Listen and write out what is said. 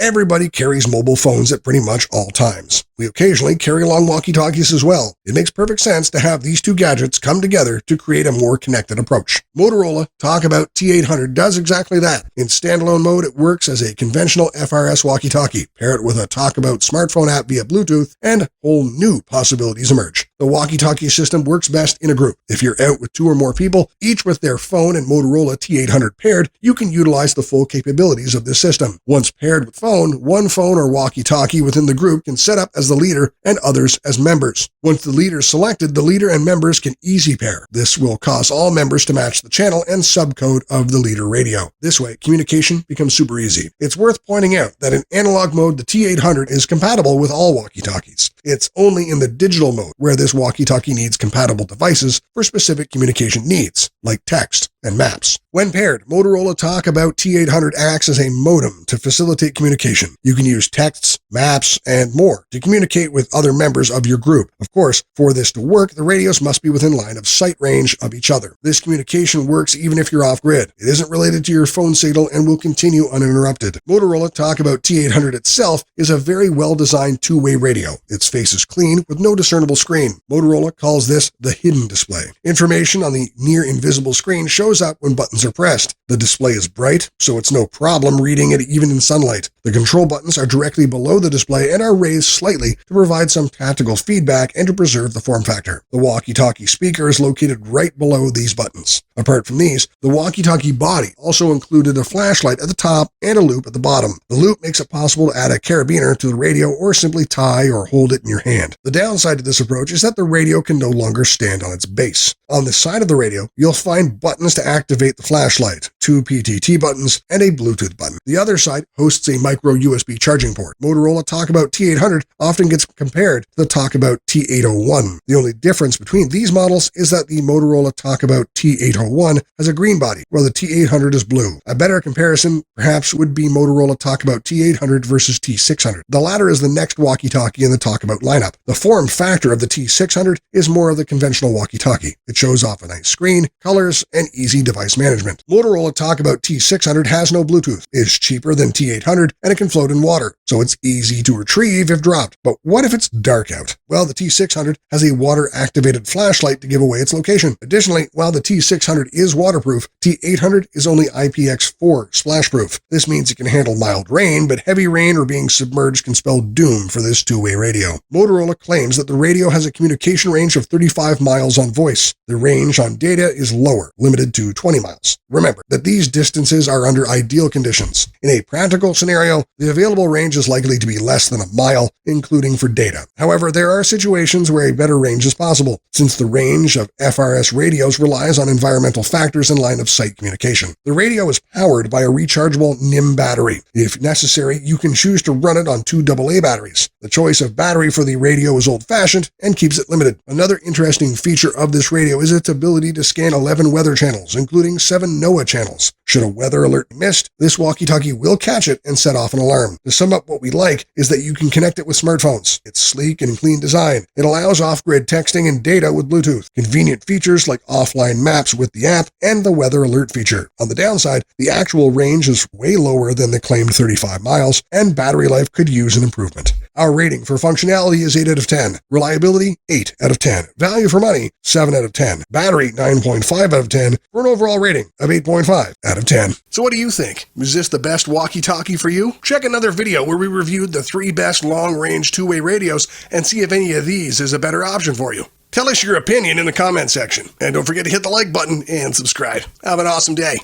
Everybody carries mobile phones at pretty much all times. We occasionally carry along walkie-talkies as well. It makes perfect sense to have these two gadgets come together to create a more connected approach. Motorola Talkabout T800 does exactly that. In standalone mode, it works as a conventional FRS walkie-talkie. Pair it with a Talkabout smartphone app via Bluetooth, and whole new possibilities emerge. The walkie-talkie system works best in a group. If you're out with two or more people, each with their phone and Motorola T800 paired, you can utilize the full capabilities of this system. Once paired with phone, one phone or walkie-talkie within the group can set up as the leader and others as members. Once the leader is selected, the leader and members can easy pair. This will cause all members to match the channel and subcode of the leader radio. This way, communication becomes super easy. It's worth pointing out that in analog mode, the T800 is compatible with all walkie-talkies. It's only in the digital mode where this walkie-talkie needs compatible devices for specific communication needs, like text and maps. When paired, Motorola Talkabout T800 acts as a modem to facilitate communication. You can use texts, maps, and more to communicate with other members of your group. Of course, for this to work, the radios must be within line of sight range of each other. This communication works even if you're off-grid. It isn't related to your phone signal and will continue uninterrupted. Motorola Talkabout T800 itself is a very well-designed two-way radio. Its face is clean with no discernible screen. Motorola calls this the hidden display. Information on the near-invisible screen shows up when buttons are pressed. The display is bright, so it's no problem reading it even in sunlight. The control buttons are directly below the display and are raised slightly to provide some tactical feedback and to preserve the form factor. The walkie-talkie speaker is located right below these buttons. Apart from these, the walkie-talkie body also included a flashlight at the top and a loop at the bottom. The loop makes it possible to add a carabiner to the radio or simply tie or hold it in your hand. The downside to this approach is that the radio can no longer stand on its base. On the side of the radio, you'll find buttons to activate the flashlight, two PTT buttons, and a Bluetooth button. The other side hosts a micro USB charging port. Motorola Talkabout T800 often gets compared to the Talkabout T801. The only difference between these models is that the Motorola Talkabout T801 has a green body, while the T800 is blue. A better comparison, perhaps, would be Motorola Talkabout T800 versus T600. The latter is the next walkie-talkie in the Talkabout lineup. The form factor of the T600 is more of the conventional walkie-talkie. It shows off a nice screen, colors, and easy device management. Motorola Talkabout T600 has no Bluetooth, is cheaper than T800, and it can float in water, so it's easy to retrieve if dropped. But what if it's dark out? Well, the T600 has a water-activated flashlight to give away its location. Additionally, while the T600 is waterproof, T800 is only IPX4 splashproof. This means it can handle mild rain, but heavy rain or being submerged can spell doom for this two-way radio. Motorola claims that the radio has a communication range of 35 miles on voice. The range on data is lower, limited to 20 miles. Remember that these distances are under ideal conditions. In a practical scenario, the available range is likely to be less than a mile, including for data. However, there are situations where a better range is possible, since the range of FRS radios relies on environmental factors and line-of-sight communication. The radio is powered by a rechargeable NIM battery. If necessary, you can choose to run it on 2 AA batteries. The choice of battery for the radio is old-fashioned and keeps it limited. Another interesting feature of this radio is its ability to scan 11 weather channels, including 7 NOAA channels. Should a weather alert be missed, this walkie-talkie will catch it and set off an alarm. To sum up, what we like is that you can connect it with smartphones. It's sleek and clean design. It allows off-grid texting and data with Bluetooth. Convenient features like offline maps with the app and the weather alert feature. On the downside, the actual range is way lower than the claimed 35 miles, and battery life could use an improvement. Our rating for functionality is 8 out of 10. Reliability, 8 out of 10. Value for money, 7 out of 10. Battery, 9.5 out of 10, for an overall rating of 8.5 out of 10. So what do you think? Is this the best walkie-talkie for you? Check another video where we reviewed the 3 best long-range two-way radios and see if any of these is a better option for you. Tell us your opinion in the comment section. And don't forget to hit the like button and subscribe. Have an awesome day.